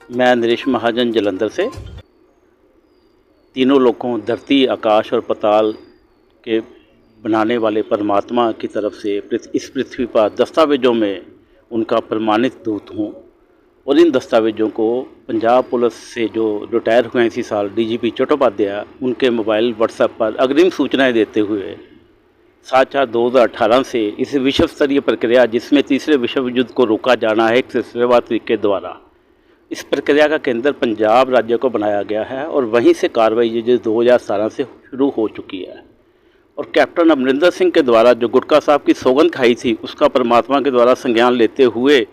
मैं नरेश महाजन जलंधर से। तीनों लोगों धरती, आकाश और पाताल के बनाने वाले परमात्मा की तरफ से इस पृथ्वी पर दस्तावेज़ों में उनका प्रमाणित दूत हूँ। और इन दस्तावेज़ों को पंजाब पुलिस से जो रिटायर हुए हैं इसी साल डीजीपी चट्टोपाध्याय, उनके मोबाइल व्हाट्सएप पर अग्रिम सूचनाएं देते हुए 7/4/2018 से इस विश्व स्तरीय प्रक्रिया, जिसमें तीसरे विश्व युद्ध को रोका जाना है एक सिलसिलेवार तरीके द्वारा, इस प्रक्रिया का केंद्र पंजाब राज्य को बनाया गया है और वहीं से कार्रवाई जो 2017 से शुरू हो चुकी है। और कैप्टन अमरिंदर सिंह के द्वारा जो गुटका साहब की सौगंध खाई थी, उसका परमात्मा के द्वारा संज्ञान लेते हुए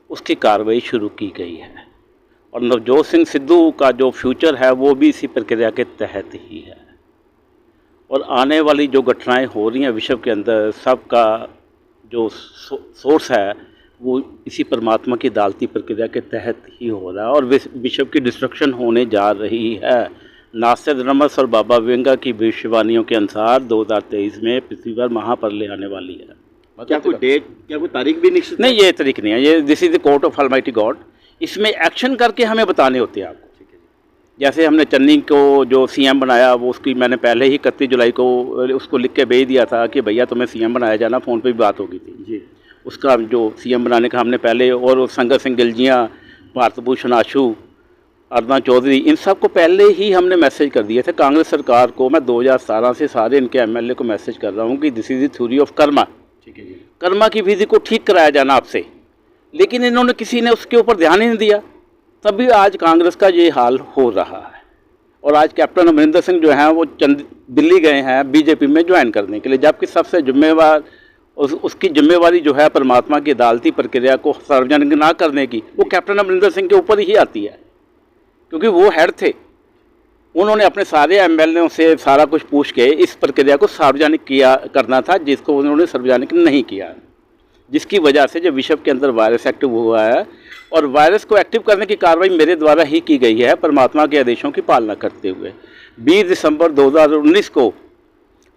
उसकी कार्रवाई शुरू की गई है। और नवजोत सिंह सिद्धू का जो फ्यूचर है वो भी इसी प्रक्रिया के तहत ही है। और आने वाली जो घटनाएं हो रही हैं विश्व के अंदर, सबका जो सोर्स है वो इसी परमात्मा की अदालती प्रक्रिया के तहत ही हो रहा है। और विश्व की डिस्ट्रक्शन होने जा रही है। नास्ट्राडामस और बाबा वेंगा की भविष्यवाणियों के अनुसार 2023 में पृथ्वी पर महाप्रलय आने वाली है। क्या कोई डेट, क्या कोई तारीख भी निश्चित नहीं, ये तारीख नहीं है। ये this is the court of almighty God. इसमें एक्शन करके हमें बताने होते हैं आपको। जैसे हमने चन्नी को जो सीएम बनाया, वो उसकी मैंने पहले ही 31 जुलाई को उसको लिख के भेज दिया था कि भैया तुम्हें सीएम बनाया जाना। फ़ोन पे भी बात हो गई थी जी। उसका जो सीएम बनाने का हमने पहले, और संगत सिंह गिलजियाँ, भारत भूषण आशु, अरुणा चौधरी, इन सब को पहले ही हमने मैसेज कर दिए थे। कांग्रेस सरकार को मैं 2017 से सारे इनके एमएलए को मैसेज कर रहा हूँ कि this is the theory of Karma. ठीक है जी। कर्मा की विधि को ठीक कराया जाना आपसे, लेकिन इन्होंने किसी ने उसके ऊपर ध्यान ही नहीं दिया। तभी आज कांग्रेस का ये हाल हो रहा है। और आज कैप्टन अमरिंदर सिंह जो हैं वो दिल्ली गए हैं बीजेपी में ज्वाइन करने के लिए, जबकि सबसे जिम्मेवार उसकी जिम्मेवारी जो है परमात्मा की अदालती प्रक्रिया को सार्वजनिक ना करने की, वो कैप्टन अमरिंदर सिंह के ऊपर ही आती है, क्योंकि वो हेड थे। उन्होंने अपने सारे एमएलए से सारा कुछ पूछ के इस प्रक्रिया को सार्वजनिक करना था, जिसको उन्होंने सार्वजनिक नहीं किया, जिसकी वजह से जो विश्व के अंदर वायरस एक्टिव हुआ है। और वायरस को एक्टिव करने की कार्रवाई मेरे द्वारा ही की गई है, परमात्मा के आदेशों की पालना करते हुए। 20 दिसंबर 2019 को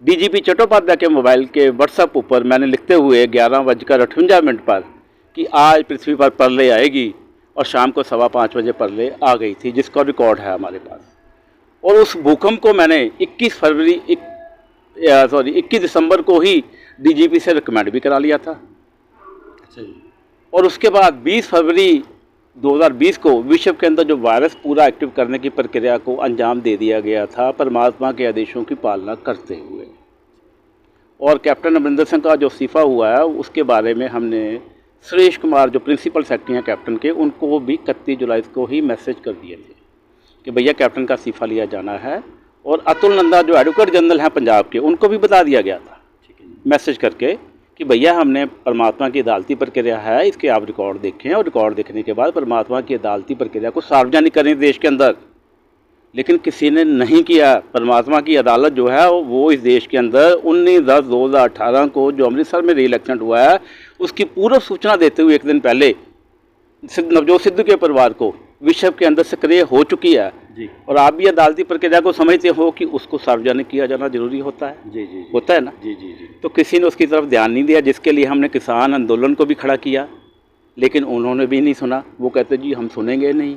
डीजीपी चट्टोपाध्याय के मोबाइल के व्हाट्सएप ऊपर मैंने लिखते हुए 11:58 पर कि आज पृथ्वी पर प्रलय आएगी, और शाम को 5:15 बजे प्रलय आ गई थी, जिसका रिकॉर्ड है हमारे पास। और उस भूकंप को मैंने 21 दिसंबर को ही डीजीपी से रिकमेंड भी करा लिया था। अच्छा जी। और उसके बाद 20 फरवरी 2020 को विश्व के अंदर जो वायरस पूरा एक्टिव करने की प्रक्रिया को अंजाम दे दिया गया था, परमात्मा के आदेशों की पालना करते हुए। और कैप्टन अमरिंदर सिंह का जो इस्तीफ़ा हुआ है, उसके बारे में हमने सुरेश कुमार जो प्रिंसिपल सेक्रेटरी हैं कैप्टन के, उनको भी 31 जुलाई को ही मैसेज कर दिए थे कि भैया कैप्टन का इस्तीफ़ा लिया जाना है। और अतुल नंदा जो एडवोकेट जनरल हैं पंजाब के, उनको भी बता दिया गया था मैसेज करके कि भैया हमने परमात्मा की अदालती प्रक्रिया है, इसके आप रिकॉर्ड देखें, और रिकॉर्ड देखने के बाद परमात्मा की अदालती प्रक्रिया को सार्वजनिक करें देश के अंदर। लेकिन किसी ने नहीं किया। परमात्मा की अदालत जो है वो इस देश के अंदर 19/10/2018 को जो अमृतसर में री इलेक्शन हुआ है, उसकी पूर्व सूचना देते हुए एक दिन पहले नवजोत सिद्धू के परिवार को विश्व के अंदर सक्रिय हो चुकी है जी। और आप भी अदालती प्रक्रिया को समझते हो कि उसको सार्वजनिक किया जाना जरूरी होता है। जी जी, होता है ना। जी जी जी। तो किसी ने उसकी तरफ ध्यान नहीं दिया, जिसके लिए हमने किसान आंदोलन को भी खड़ा किया, लेकिन उन्होंने भी नहीं सुना। वो कहते जी हम सुनेंगे नहीं।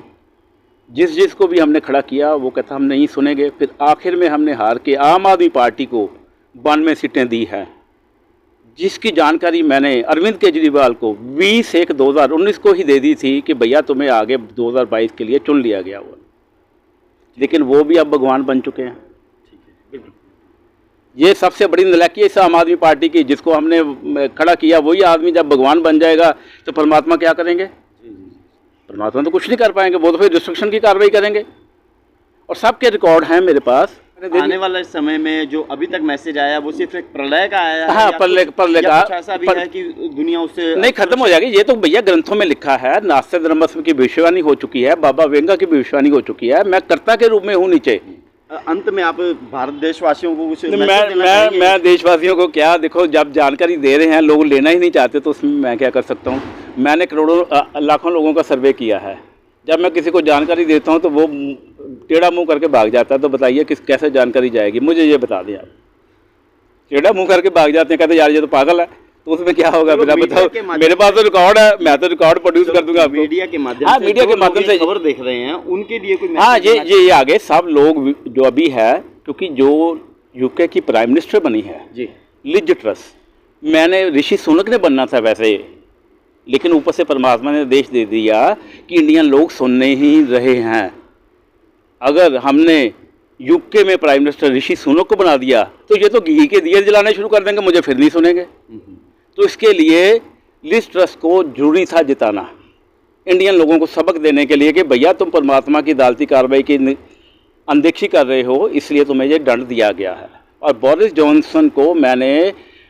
जिसको भी हमने खड़ा किया वो कहता हम नहीं सुनेंगे। फिर आखिर में हमने हार के आम आदमी पार्टी को 92 सीटें दी हैं, जिसकी जानकारी मैंने अरविंद केजरीवाल को 20/1/2019 को ही दे दी थी कि भैया तुम्हें आगे 2022 के लिए चुन लिया गया हुआ। लेकिन वो भी अब भगवान बन चुके हैं। ये सबसे बड़ी नलायकी है इस आम आदमी पार्टी की, जिसको हमने खड़ा किया वही आदमी जब भगवान बन जाएगा तो परमात्मा क्या करेंगे? परमात्मा तो कुछ नहीं कर पाएंगे, वो तो फिर डिस्ट्रक्शन की कार्रवाई करेंगे। और सबके रिकॉर्ड हैं मेरे पास। आने वाले समय में जो अभी तक मैसेज आया वो सिर्फ एक प्रलय का आया है? हाँ, प्रलय का ऐसा भी है कि दुनिया उससे नहीं खत्म हो जाएगी। ये तो भैया ग्रंथों में लिखा है। नास्ट्राडामस की भविष्यवाणी हो चुकी है, बाबा वेंगा की भविष्यवाणी हो चुकी है। मैं कर्ता के रूप में हूँ नीचे। अंत में आप भारत देशवासियों को कुछ मैं देशवासियों को क्या, देखो जब जानकारी दे रहे हैं लोग लेना ही नहीं चाहते, तो उसमें मैं क्या कर सकता हूँ। मैंने करोड़ों लाखों लोगों का सर्वे किया है। जब मैं किसी को जानकारी देता हूँ तो वो टेढ़ा मुंह करके भाग जाता है। तो बताइए कैसे जानकारी जाएगी? मुझे ये बता दें आप। टेढ़ा मुंह करके भाग जाते हैं, कहते यार ये तो पागल है। तो उसमें क्या होगा तो फिर आप मीडिया बताओ। के माध्यम मेरे पास तो रिकॉर्ड है, मैं तो रिकॉर्ड प्रोड्यूस कर दूंगा आपको। मीडिया के माध्यम हाँ, से मीडिया के जो माध्यम लोग से ये खबर देख रहे हैं उनके लिए कोई हाँ, मैसेज देना ये आगे सब लोग जो अभी है, क्योंकि जो यूके की प्राइम मिनिस्टर बनी है जी लिज ट्रस, मैंने ऋषि सुनक ने बनना था वैसे, लेकिन ऊपर से परमात्मा ने आदेश दे दिया कि इंडियन लोग सुनने ही रहे हैं। अगर हमने यूके में प्राइम मिनिस्टर ऋषि सुनक को बना दिया तो ये तो घी के दिए जलाने शुरू कर देंगे, मुझे फिर नहीं सुनेंगे। तो इसके लिए लिज ट्रस को जरूरी था जिताना, इंडियन लोगों को सबक देने के लिए कि भैया तुम परमात्मा की अदालती कार्रवाई की अनदेखी कर रहे हो, इसलिए तुम्हें ये दंड दिया गया है। और बोरिस जॉनसन को मैंने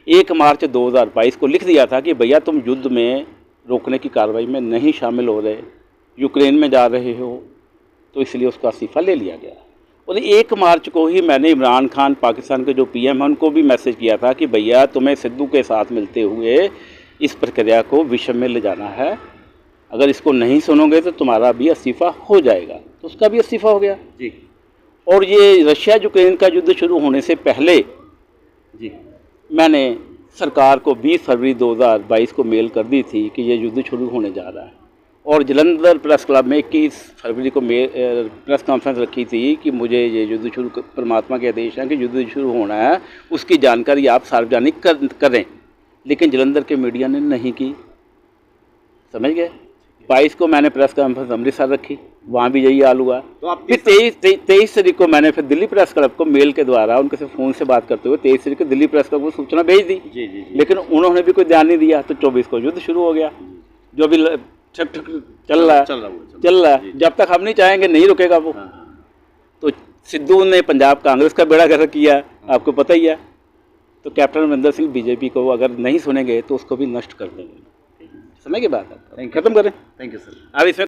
1 मार्च 2022 को लिख दिया था कि भैया तुम युद्ध में रोकने की कार्रवाई में नहीं शामिल हो रहे, यूक्रेन में जा रहे हो, तो इसलिए उसका इस्तीफ़ा ले लिया गया। और 1 मार्च को ही मैंने इमरान खान पाकिस्तान के जो पीएम हैं उनको भी मैसेज किया था कि भैया तुम्हें सिद्धू के साथ मिलते हुए इस प्रक्रिया को विश्व में ले जाना है, अगर इसको नहीं सुनोगे तो तुम्हारा भी इस्तीफ़ा हो जाएगा। तो उसका भी इस्तीफ़ा हो गया जी और ये रशिया यूक्रेन का युद्ध शुरू होने से पहले जी मैंने सरकार को 20 फरवरी 2022 को मेल कर दी थी कि ये युद्ध शुरू होने जा रहा है, और जलंधर प्रेस क्लब में 21 फरवरी को प्रेस कॉन्फ्रेंस रखी थी कि मुझे ये युद्ध शुरू, परमात्मा के आदेश हैं कि युद्ध शुरू होना है, उसकी जानकारी आप सार्वजनिक करें। लेकिन जलंधर के मीडिया ने नहीं की, समझ गए। 22 को मैंने प्रेस कॉन्फ्रेंस अमृतसर रखी, वहाँ भी यही हाल हुआ। तो आप फिर 23 तारीख को मैंने फिर दिल्ली प्रेस क्लब को मेल के द्वारा उनके से फ़ोन से बात करते हुए 23 तारीख को दिल्ली प्रेस क्लब को सूचना भेज दी। जी जी जी लेकिन उन्होंने भी कोई ध्यान नहीं दिया, तो 24 को युद्ध शुरू हो गया, जो अभी ठक ठक चल रहा है। जब तक हम नहीं चाहेंगे नहीं रुकेगा वो। तो सिद्धू ने पंजाब कांग्रेस का बेड़ा गर्क किया, आपको पता ही है। तो कैप्टन अमरिंदर सिंह बीजेपी को अगर नहीं सुनेंगे तो उसको भी नष्ट कर देंगे। समय की बात है, खत्म करें। Thank you sir. अब इसमें